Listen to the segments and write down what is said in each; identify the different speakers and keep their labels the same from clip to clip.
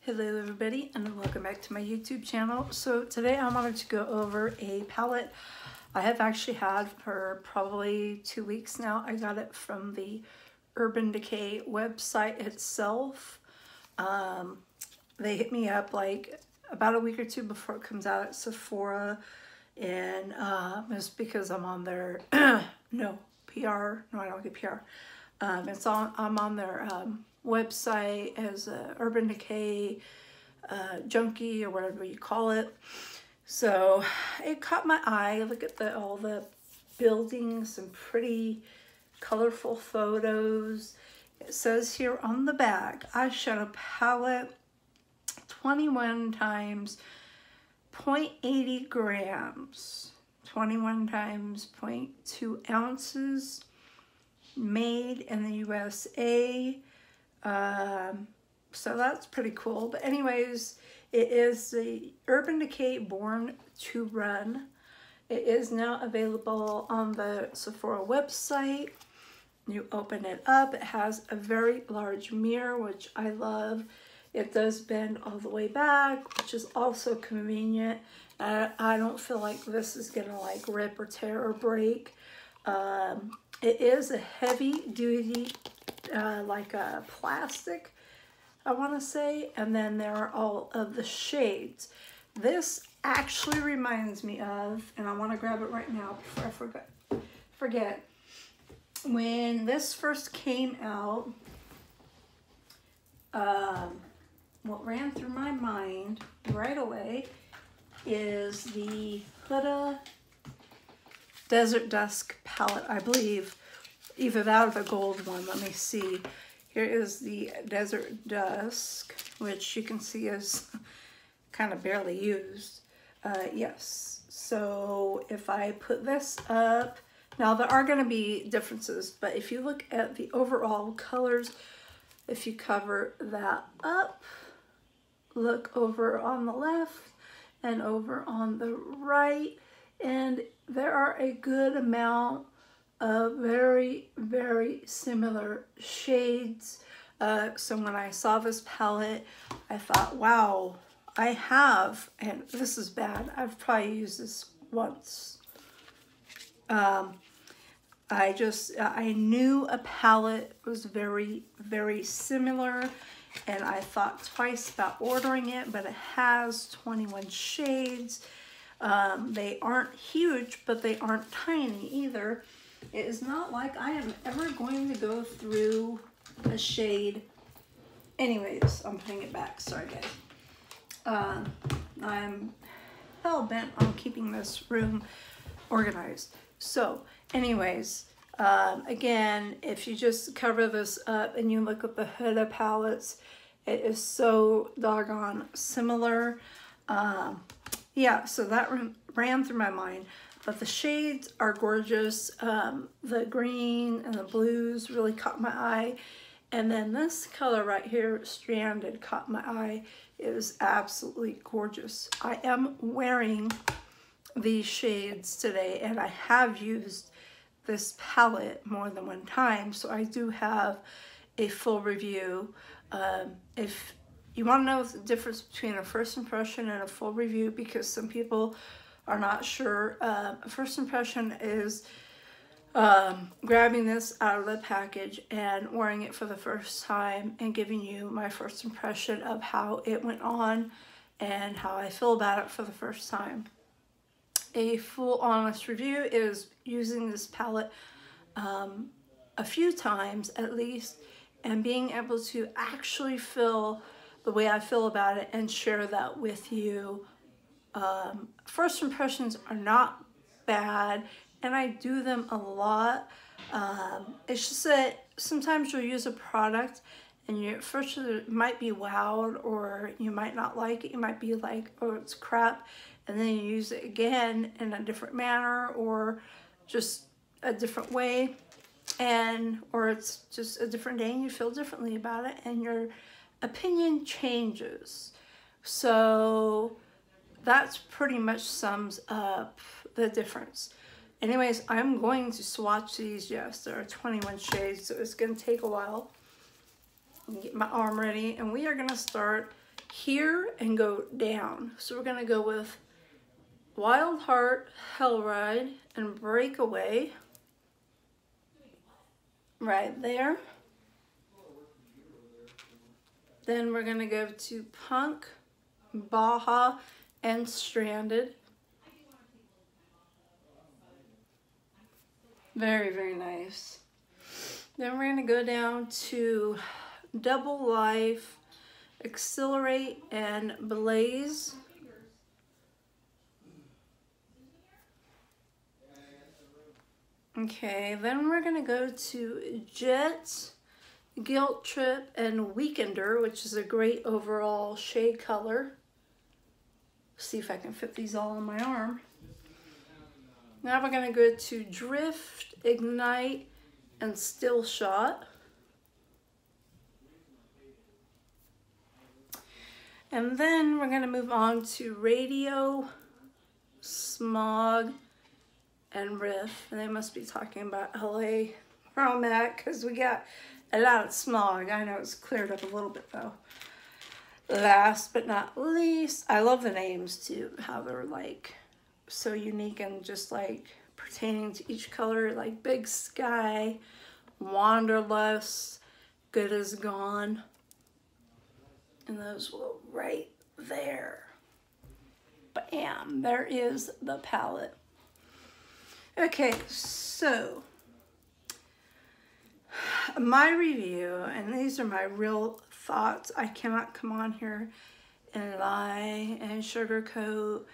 Speaker 1: Hello everybody and welcome back to my YouTube channel. So today I wanted to go over a palette I have actually had for probably 2 weeks now. I got it from the Urban Decay website itself. They hit me up like about a week or two before it comes out at Sephora, and it's because I'm on their no PR. No, I don't get PR. I'm on their website as a Urban Decay junkie or whatever you call it. So it caught my eye. Look at all the buildings and pretty colorful photos. It says here on the back, eyeshadow palette, 21 times 0.80 grams, 21 times 0.2 ounces, made in the USA. So that's pretty cool. But anyways, it is the Urban Decay Born to Run. It is now available on the Sephora website. You open it up. It has a very large mirror, which I love. It does bend all the way back, which is also convenient. I don't feel like this is gonna like rip or tear or break. It is a heavy duty like a plastic, I want to say, and then there are all of the shades. This actually reminds me of, and I want to grab it right now before I forget, when this first came out, what ran through my mind right away is the Huda Desert Dusk palette, I believe. Either that or the gold one. Let me see. Here is the Desert Dusk, which you can see is kind of barely used. Yes. So if I put this up, now there are going to be differences, but if you look at the overall colors, if you cover that up, look over on the left and over on the right, and there are a good amount of very, very similar shades. So when I saw this palette, I thought, wow, I have, and this is bad, I've probably used this once. I knew a palette was very, very similar, and I thought twice about ordering it, but it has 21 shades. They aren't huge, but they aren't tiny either. It is not like I am ever going to go through a shade. Anyways, I'm putting it back. Sorry, guys. I'm hell-bent on keeping this room organized. So, anyways, again, if you just cover this up and you look at the Huda palettes, it is so doggone similar. Yeah, so that ran through my mind. But the shades are gorgeous. The green and the blues really caught my eye. And then this color right here, Stranded, caught my eye. It was absolutely gorgeous. I am wearing these shades today, and I have used this palette more than one time, so I do have a full review. If you want to know the difference between a first impression and a full review, because some people are not sure. First impression is grabbing this out of the package and wearing it for the first time and giving you my first impression of how it went on and how I feel about it for the first time. A full honest review is using this palette a few times at least, and being able to actually feel the way I feel about it and share that with you. First impressions are not bad, and I do them a lot. It's just that sometimes you'll use a product and you first might be wowed, or you might not like it. You might be like, oh, it's crap, and then you use it again in a different manner or just a different way, or it's just a different day and you feel differently about it and your opinion changes. So that's pretty much sums up the difference. Anyways, I'm going to swatch these. Yes, there are 21 shades, so it's going to take a while. Get my arm ready, and we are going to start here and go down. So we're gonna go with Wild Heart, Hellride, and Breakaway right there. Then we're gonna go to Punk, Baja, and Stranded. Very, very nice. Then we're gonna go down to Double Life, Accelerate, and Blaze. Okay, then we're gonna go to Jet, Guilt Trip, and Weekender, which is a great overall shade color. See if I can fit these all on my arm. Now we're gonna go to Drift, Ignite, and Still Shot. And then we're gonna move on to Radio, Smog, and Riff. And they must be talking about LA where I'm at, because we got a lot of smog. I know it's cleared up a little bit though. Last but not least, I love the names too, how they're like so unique and just like pertaining to each color, like Big Sky, Wanderlust, Good As Gone, and those will go right there. Bam, there is the palette. Okay, so my review, and these are my real thoughts. I cannot come on here and lie and sugarcoat.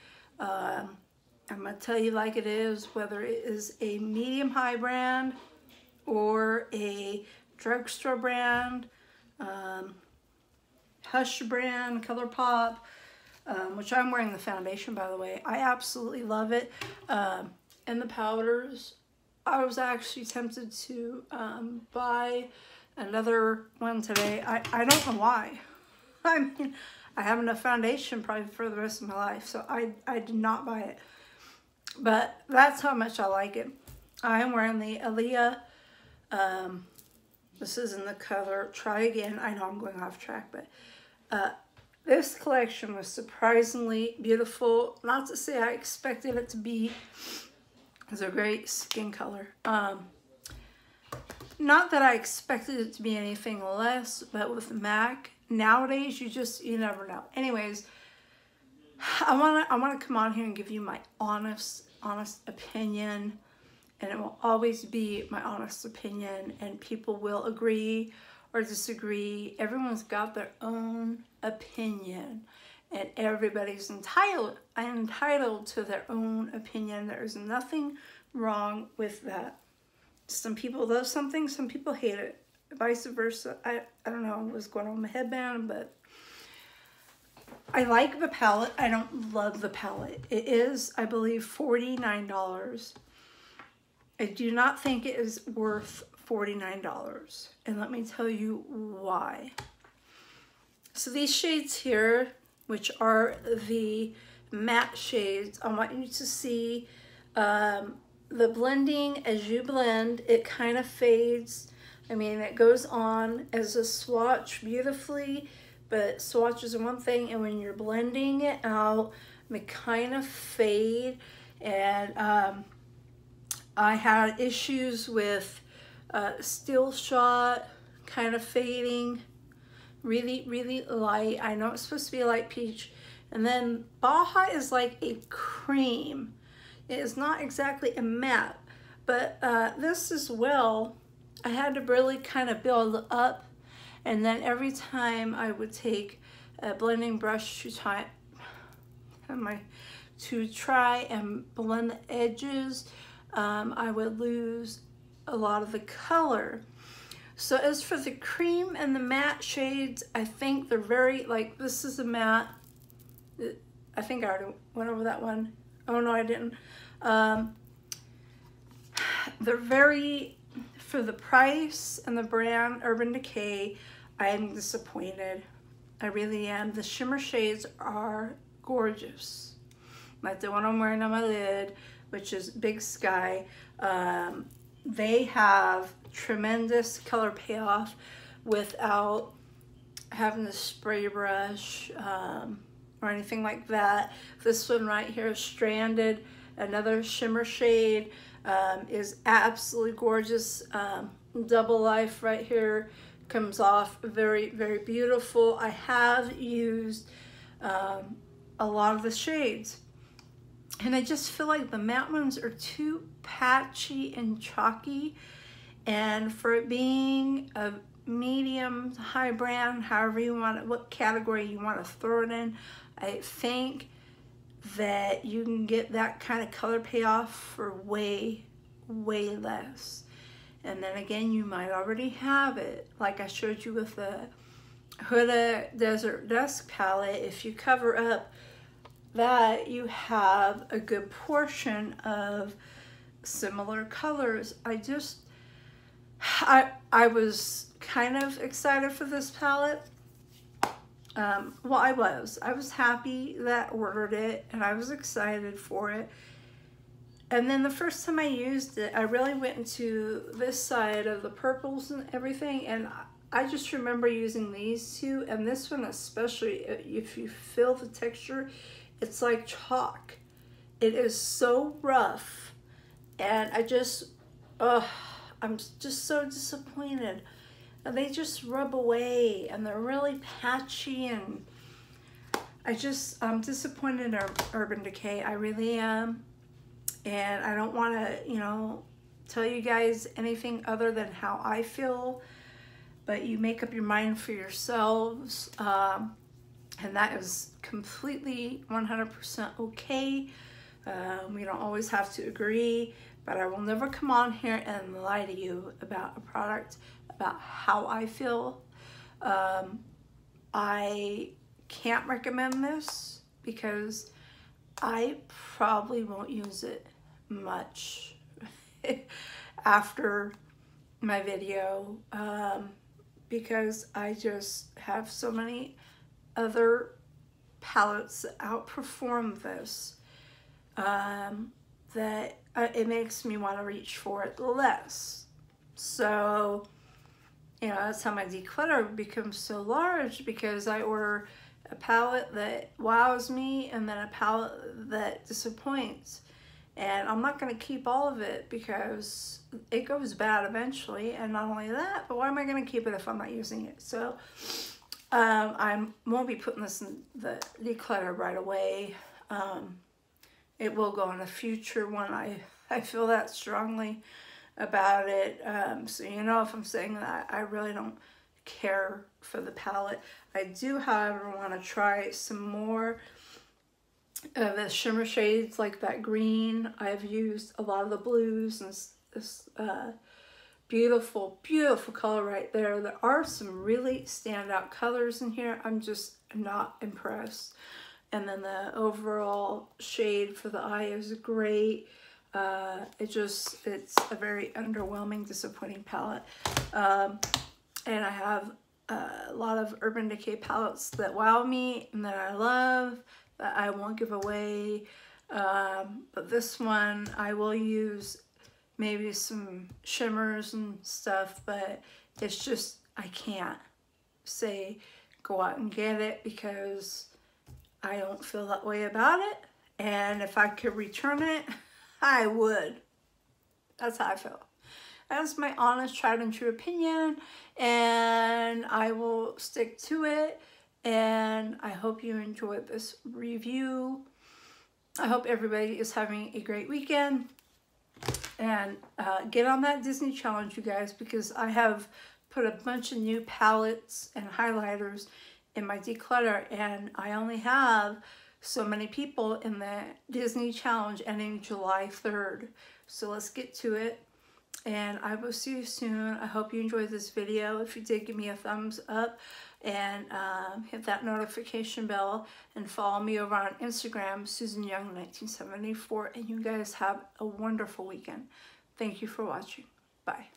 Speaker 1: I'm gonna tell you like it is, whether it is a medium high brand or a drugstore brand, Hush brand, Colourpop, which I'm wearing the foundation, by the way. I absolutely love it. And the powders, I was actually tempted to buy another one today. I don't know why. I mean, I have enough foundation probably for the rest of my life, so I did not buy it. But that's how much I like it. I am wearing the Aaliyah. This is in the color Try Again. I know I'm going off track, but this collection was surprisingly beautiful. Not to say I expected it to be. It's a great skin color. Not that I expected it to be anything less, but with MAC, nowadays you never know. Anyways, I wanna come on here and give you my honest opinion, and it will always be my honest opinion, and people will agree or disagree. Everyone's got their own opinion, and everybody's entitled to their own opinion. There is nothing wrong with that. Some people love something, some people hate it. Vice versa. I don't know what's going on with my headband, but I like the palette. I don't love the palette. It is, I believe, $49. I do not think it is worth $49. And let me tell you why. So these shades here, which are the matte shades, I want you to see the blending. As you blend, it kind of fades. I mean, it goes on as a swatch beautifully, but swatches are one thing, and when you're blending it out, they kind of fade. And I had issues with Still Shot kind of fading, really light. I know it's supposed to be a light peach. And then Baja is like a cream. It is not exactly a matte, but this as well, I had to really kind of build up, and then every time I would take a blending brush to try and blend the edges, I would lose a lot of the color. So as for the cream and the matte shades, I think they're very, like, this is a matte. I think I already went over that one. Oh no, I didn't. They're very, for the price and the brand Urban Decay, I am disappointed. I really am. The shimmer shades are gorgeous. Like the one I'm wearing on my lid, which is Big Sky. They have tremendous color payoff without having a spray brush or anything like that. This one right here, Stranded, another shimmer shade, is absolutely gorgeous. Double Life right here comes off very, very beautiful. I have used a lot of the shades, and I just feel like the matte ones are too patchy and chalky, and for it being a medium high brand, however you want it, what category you want to throw it in, I think that you can get that kind of color payoff for way, way less. And then again, you might already have it, like I showed you with the Huda Desert Dusk palette. If you cover up that, you have a good portion of similar colors. I was kind of excited for this palette. Well, I was happy that I ordered it, and I was excited for it. And then the first time I used it, I really went into this side of the purples and everything, and I just remember using these two, and this one especially, if you feel the texture, it's like chalk. It is so rough, and I'm just so disappointed. And they just rub away, and they're really patchy, and I'm disappointed in Urban Decay. I really am. And I don't want to, you know, tell you guys anything other than how I feel, but you make up your mind for yourselves, and that is completely 100% okay. We don't always have to agree, but I will never come on here and lie to you about a product, about how I feel. I can't recommend this because I probably won't use it much after my video, because I just have so many other palettes that outperform this, that it makes me want to reach for it less. So, you know, that's how my declutter becomes so large, because I order a palette that wows me and then a palette that disappoints. And I'm not going to keep all of it because it goes bad eventually. And not only that, but why am I going to keep it if I'm not using it? So I won't be putting this in the declutter right away. It will go in a future one. I feel that strongly about it. So you know, if I'm saying that, I really don't care for the palette. I do, however, want to try some more of the shimmer shades, like that green. I've used a lot of the blues and this beautiful, beautiful color right there. There are some really standout colors in here. I'm just not impressed. And then the overall shade for the eye is great. It's a very underwhelming, disappointing palette. And I have a lot of Urban Decay palettes that wow me and that I love, that I won't give away. But this one, I will use maybe some shimmers and stuff, but it's just, I can't say go out and get it because I don't feel that way about it. And if I could return it, I would. That's how I feel. That's my honest, tried and true opinion, and I will stick to it. And I hope you enjoyed this review. I hope everybody is having a great weekend. And get on that Disney challenge, you guys, because I have put a bunch of new palettes and highlighters in my declutter, and I only have so many people in the Disney challenge ending July 3rd. So let's get to it, and I will see you soon. I hope you enjoyed this video. If you did, give me a thumbs up, and hit that notification bell, and follow me over on Instagram, Susan Young 1974, and you guys have a wonderful weekend. Thank you for watching. Bye.